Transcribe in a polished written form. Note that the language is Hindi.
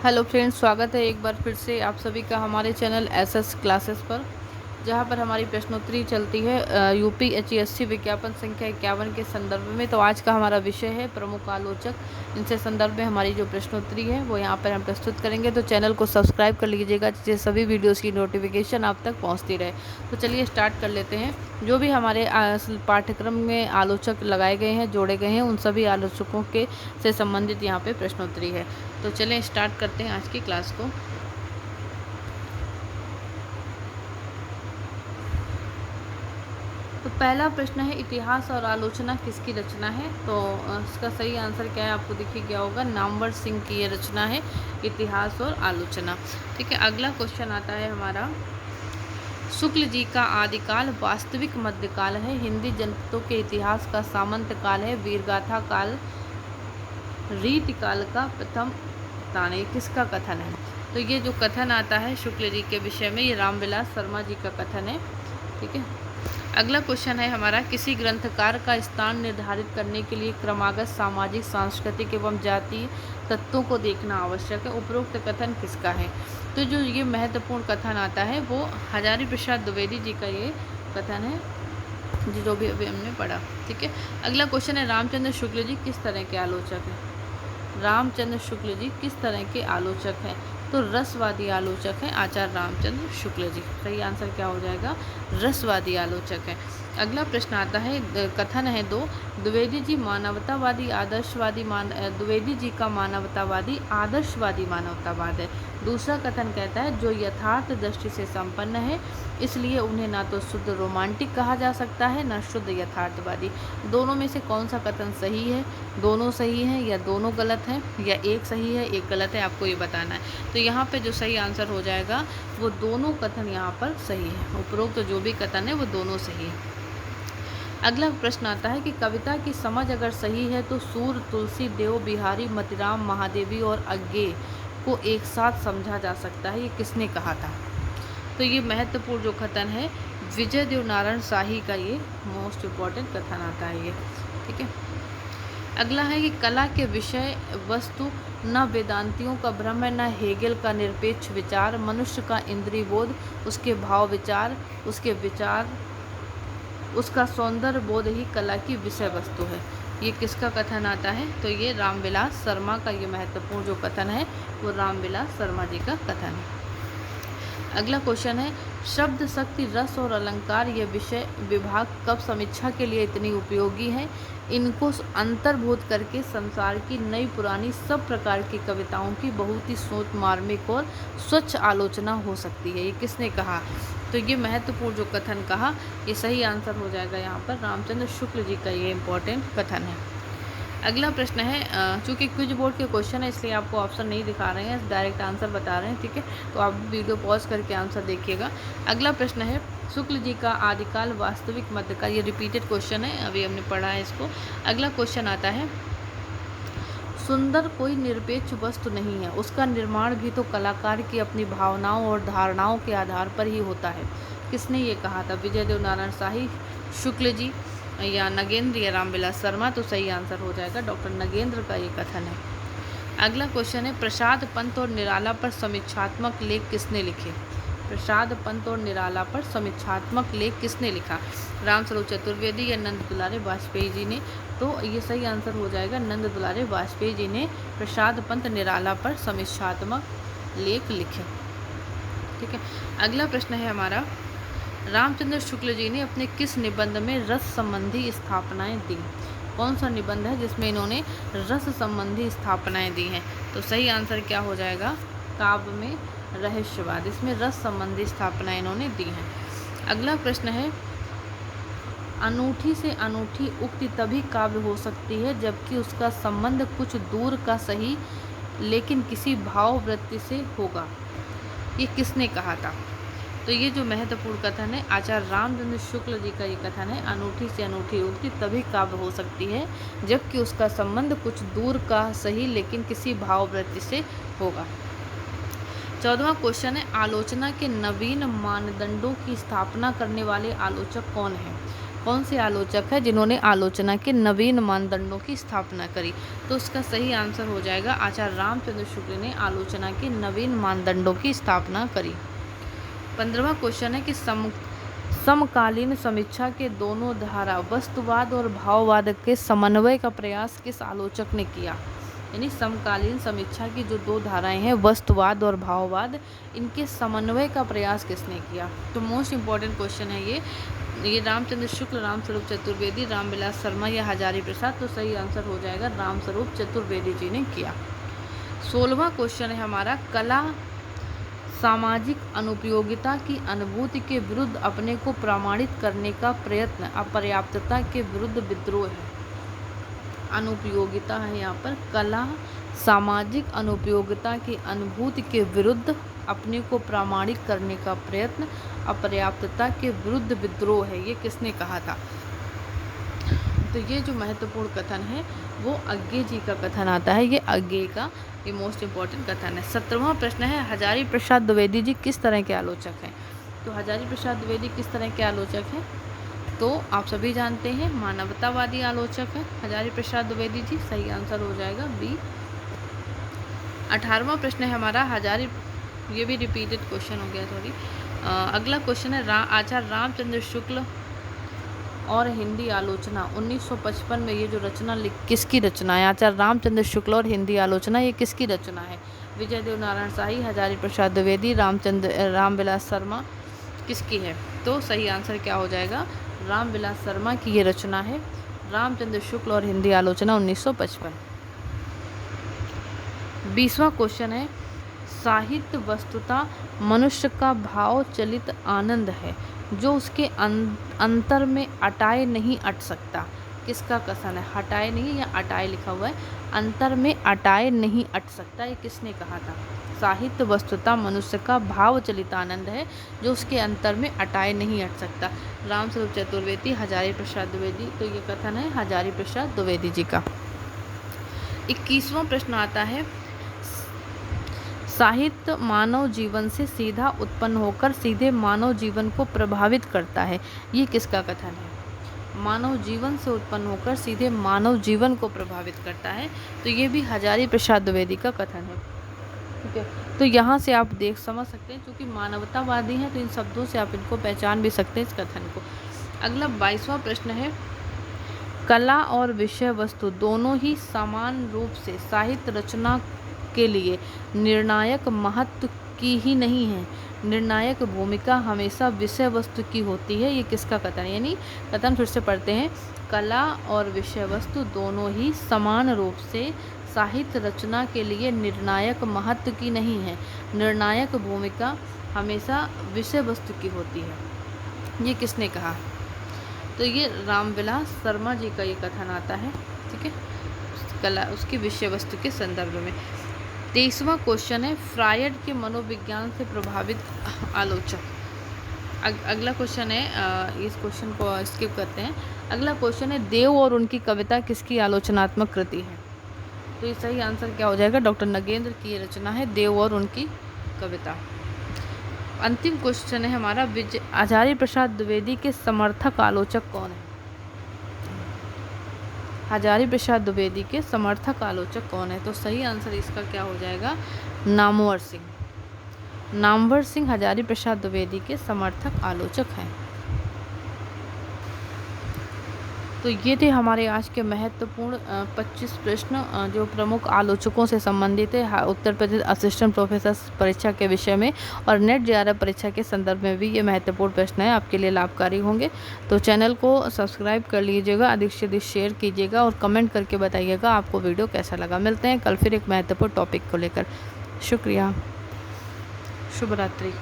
हेलो फ्रेंड्स, स्वागत है एक बार फिर से आप सभी का हमारे चैनल एसएस क्लासेस पर, जहां पर हमारी प्रश्नोत्तरी चलती है यूपी एचईएससी विज्ञापन संख्या 51 के संदर्भ में। तो आज का हमारा विषय है प्रमुख आलोचक। इनसे संदर्भ में हमारी जो प्रश्नोत्तरी है वो यहां पर हम प्रस्तुत करेंगे। तो चैनल को सब्सक्राइब कर लीजिएगा जिससे सभी वीडियोज़ की नोटिफिकेशन आप तक पहुँचती रहे। तो चलिए स्टार्ट कर लेते हैं। जो भी हमारे पाठ्यक्रम में आलोचक लगाए गए हैं, जोड़े गए हैं, उन सभी आलोचकों के से संबंधित यहाँ पे प्रश्नोत्तरी है। तो चलें स्टार्ट करते हैं आज की क्लास को। तो पहला प्रश्न है, इतिहास और आलोचना किसकी रचना है? तो इसका सही आंसर क्या है आपको दिख ही गया होगा, नामवर सिंह की ये रचना है, इतिहास और आलोचना। ठीक है, अगला क्वेश्चन आता है हमारा, शुक्ल जी का आदिकाल वास्तविक मध्यकाल है, हिंदी जनपदों के इतिहास का सामंत काल है, वीरगाथा काल रीतिकाल का प्रथम स्थान है। किसका कथन है? तो ये जो कथन आता है शुक्ल जी के विषय में, ये रामविलास शर्मा जी का कथन है। ठीक है, अगला क्वेश्चन है हमारा, किसी ग्रंथकार का स्थान निर्धारित करने के लिए क्रमागत सामाजिक, सांस्कृतिक एवं जातीय तत्वों को देखना आवश्यक है। उपरोक्त कथन किसका है? तो जो ये महत्वपूर्ण कथन आता है वो हजारी प्रसाद द्विवेदी जी का ये कथन है, जो भी अभी हमने पढ़ा। ठीक है, अगला क्वेश्चन है, रामचंद्र शुक्ल जी किस तरह के आलोचक हैं? रामचंद्र शुक्ल जी किस तरह के आलोचक हैं? तो रसवादी आलोचक हैं आचार्य रामचंद्र शुक्ल जी। सही आंसर क्या हो जाएगा? रसवादी आलोचक हैं। अगला प्रश्न आता है, कथन है दो, द्विवेदी जी मानवतावादी आदर्शवादी द्विवेदी जी का मानवतावादी आदर्शवादी मानवतावाद है। दूसरा कथन कहता है, जो यथार्थ दृष्टि से संपन्न है, इसलिए उन्हें ना तो शुद्ध रोमांटिक कहा जा सकता है ना शुद्ध यथार्थवादी। दोनों में से कौन सा कथन सही है? दोनों सही हैं या दोनों गलत हैं या एक सही है एक गलत है, आपको ये बताना है। तो यहाँ पे जो सही आंसर हो जाएगा वो दोनों कथन यहाँ पर सही है। उपरोक्त जो भी कथन है वो दोनों सही है। अगला प्रश्न आता है कि कविता की समझ अगर सही है तो सूर, तुलसी, देव, बिहारी, मतिराम, महादेवी और अज्ञेय को एक साथ समझा जा सकता है। ये किसने कहा था? तो ये महत्वपूर्ण जो कथन है विजय देव नारायण शाही का ये मोस्ट इम्पॉर्टेंट कथन आता है ये। ठीक है, अगला है कि कला के विषय वस्तु न वेदांतियों का भ्रम है, न हेगेल का निरपेक्ष विचार, मनुष्य का इंद्रिय बोध, उसके भाव विचार, उसका सौंदर्य बोध ही कला की विषय वस्तु है। ये किसका कथन आता है? तो ये रामविलास शर्मा का ये महत्वपूर्ण जो कथन है वो रामविलास शर्मा जी का कथन है। अगला क्वेश्चन है, शब्द, शक्ति, रस और अलंकार ये विषय विभाग कब समीक्षा के लिए इतनी उपयोगी है? इनको अंतर्भूत करके संसार की नई पुरानी सब प्रकार की कविताओं की बहुत ही सोच, मार्मिक और स्वच्छ आलोचना हो सकती है। ये किसने कहा? तो ये महत्वपूर्ण जो कथन कहा, ये सही आंसर हो जाएगा यहाँ पर रामचंद्र शुक्ल जी का ये इम्पोर्टेंट कथन है। अगला प्रश्न है, चूंकि क्विज बोर्ड के क्वेश्चन है इसलिए आपको ऑप्शन नहीं दिखा रहे हैं, डायरेक्ट आंसर बता रहे हैं। ठीक है, तो आप वीडियो पॉज करके आंसर देखिएगा। अगला प्रश्न है, शुक्ल जी का आदिकाल वास्तविक मध्यकाल, ये रिपीटेड क्वेश्चन है, अभी हमने पढ़ा है इसको। अगला क्वेश्चन आता है, सुंदर कोई निरपेक्ष वस्तु नहीं है, उसका निर्माण भी तो कलाकार की अपनी भावनाओं और धारणाओं के आधार पर ही होता है। किसने ये कहा था? विजय देव नारायण शाही, शुक्ल जी या नगेंद्र या रामविलास शर्मा? तो सही आंसर हो जाएगा डॉक्टर नगेंद्र का ये कथन है। अगला क्वेश्चन है, प्रसाद पंत और निराला पर समीक्षात्मक लेख किसने लिखे? प्रसाद पंत और निराला पर समीक्षात्मक लेख किसने लिखा? रामस्वरूप चतुर्वेदी या नंद दुलारे वाजपेयी जी ने? तो ये सही आंसर हो जाएगा नंद दुलारे वाजपेयी जी ने प्रसाद पंत निराला पर समीक्षात्मक लेख लिखे। ठीक है, अगला प्रश्न है हमारा, रामचंद्र शुक्ल जी ने अपने किस निबंध में रस संबंधी स्थापनाएं दी? कौन सा निबंध है जिसमें इन्होंने रस संबंधी स्थापनाएं दी हैं? तो सही आंसर क्या हो जाएगा? काव्य में रहस्यवाद, इसमें रस संबंधी स्थापनाएं इन्होंने दी हैं। अगला प्रश्न है, अनूठी से अनूठी उक्ति तभी काव्य हो सकती है जबकि उसका संबंध कुछ दूर का सही लेकिन किसी भाव वृत्ति से होगा। ये किसने कहा था? तो ये जो महत्वपूर्ण कथन है आचार्य रामचंद्र शुक्ल जी का ये कथन है, अनूठी से अनूठी उक्ति तभी काव्य हो सकती है जबकि उसका संबंध कुछ दूर का सही लेकिन किसी भाव वृत्ति से होगा। 14वां क्वेश्चन है, आलोचना के नवीन मानदंडों की स्थापना करने वाले आलोचक कौन हैं? कौन से आलोचक है जिन्होंने आलोचना के नवीन मानदंडों की स्थापना करी? तो इसका सही आंसर हो जाएगा आचार्य रामचंद्र शुक्ल ने आलोचना के नवीन मानदंडों की स्थापना करी। 15वां क्वेश्चन है कि समकालीन समीक्षा के दोनों धारा वस्तुवाद और भाववाद के समन्वय का प्रयास किस आलोचक ने किया? यानी समकालीन समीक्षा की जो दो धाराएं हैं वस्तुवाद और भाववाद, इनके समन्वय का प्रयास किसने किया? तो मोस्ट इम्पॉर्टेंट क्वेश्चन है ये रामचंद्र शुक्ल, रामस्वरूप चतुर्वेदी, रामविलास शर्मा या हजारी प्रसाद? तो सही आंसर हो जाएगा रामस्वरूप चतुर्वेदी जी ने किया। 16वां क्वेश्चन है हमारा, कला सामाजिक अनुपयोगिता की अनुभूति के विरुद्ध अपने को प्रमाणित करने का प्रयत्न अपर्याप्तता के विरुद्ध विद्रोह है। अनुपयोगिता है यहाँ पर, कला सामाजिक अनुपयोगिता की अनुभूति के विरुद्ध अपने को प्रमाणित करने का प्रयत्न अपर्याप्तता के विरुद्ध विद्रोह है। ये किसने कहा था? तो ये जो महत्वपूर्ण कथन है वो अज्ञे जी का कथन आता है। ये अज्ञे का ये मोस्ट इम्पॉर्टेंट कथन है। 17वां प्रश्न है, हजारी प्रसाद द्विवेदी जी किस तरह के आलोचक हैं? तो हजारी प्रसाद द्विवेदी किस तरह के आलोचक हैं? तो आप सभी जानते हैं मानवतावादी आलोचक है हजारी प्रसाद द्विवेदी जी। सही आंसर हो जाएगा बी। 18वां प्रश्न है हमारा, हजारी, ये भी रिपीटेड क्वेश्चन हो गया थोड़ी। अगला क्वेश्चन है, आचार्य रामचंद्र शुक्ल और हिंदी आलोचना 1955 में ये जो रचना किसकी रचना है? आचार्य रामचंद्र शुक्ल और हिंदी आलोचना, ये किसकी रचना है? विजय देव नारायण शाही, हजारी प्रसाद द्विवेदी, रामविलास शर्मा, किसकी है? तो सही आंसर क्या हो जाएगा? रामविलास शर्मा की ये रचना है, रामचंद्र शुक्ल और हिंदी आलोचना 1955। 20वां क्वेश्चन है, साहित्य वस्तुतः मनुष्य का भाव चलित आनंद है जो उसके अंतर में अटाए नहीं अट सकता। किसका कथन है? हटाए नहीं या अटाए लिखा हुआ है, अंतर में अटाए नहीं अट सकता, ये किसने कहा था? साहित्य वस्तुतः मनुष्य का भाव चलित आनंद है जो उसके अंतर में अटाए नहीं अट सकता। रामस्वरूप चतुर्वेदी, हजारी प्रसाद द्विवेदी। तो ये कथन है हजारी प्रसाद द्विवेदी जी का। 21वां प्रश्न आता है, साहित्य मानव जीवन से सीधा उत्पन्न होकर सीधे मानव जीवन को प्रभावित करता है। ये किसका कथन है? मानव जीवन से उत्पन्न होकर सीधे मानव जीवन को प्रभावित करता है। तो ये भी हजारी प्रसाद द्विवेदी का कथन है। ठीक है, तो यहाँ से आप समझ सकते हैं, क्योंकि मानवतावादी हैं तो इन शब्दों से आप इनको पहचान भी सकते हैं इस कथन को। अगला 22वां प्रश्न है, कला और विषय वस्तु दोनों ही समान रूप से साहित्य रचना के लिए निर्णायक महत्व की ही नहीं है, निर्णायक भूमिका हमेशा विषय वस्तु की होती है। ये किसका कथन है? यानी कथन फिर से पढ़ते हैं, कला और विषय वस्तु दोनों ही समान रूप से साहित्य रचना के लिए निर्णायक महत्व की नहीं है, निर्णायक भूमिका हमेशा विषय वस्तु की होती है। ये किसने कहा? तो ये रामविलास शर्मा जी का ये कथन आता है। ठीक है, कला उसकी विषय वस्तु के संदर्भ में। 23वां क्वेश्चन है, फ्रायड के मनोविज्ञान से प्रभावित आलोचक। अगला क्वेश्चन है, इस क्वेश्चन को स्किप करते हैं। अगला क्वेश्चन है, देव और उनकी कविता किसकी आलोचनात्मक कृति है? तो ये सही आंसर क्या हो जाएगा? डॉक्टर नगेंद्र की ये रचना है, देव और उनकी कविता। अंतिम क्वेश्चन है हमारा, हजारी प्रसाद द्विवेदी के समर्थक आलोचक कौन है? हजारी प्रसाद द्विवेदी के समर्थक आलोचक कौन है? तो सही आंसर इसका क्या हो जाएगा? नामवर सिंह। नामवर सिंह हजारी प्रसाद द्विवेदी के समर्थक आलोचक हैं। तो ये थे हमारे आज के महत्वपूर्ण 25 प्रश्न जो प्रमुख आलोचकों से संबंधित है उत्तर प्रदेश असिस्टेंट प्रोफेसर परीक्षा के विषय में, और नेट जेआरएफ परीक्षा के संदर्भ में भी ये महत्वपूर्ण प्रश्न है, आपके लिए लाभकारी होंगे। तो चैनल को सब्सक्राइब कर लीजिएगा, अधिक से अधिक शेयर कीजिएगा और कमेंट करके बताइएगा आपको वीडियो कैसा लगा। मिलते हैं कल फिर एक महत्वपूर्ण टॉपिक को लेकर। शुक्रिया, शुभ रात्रि।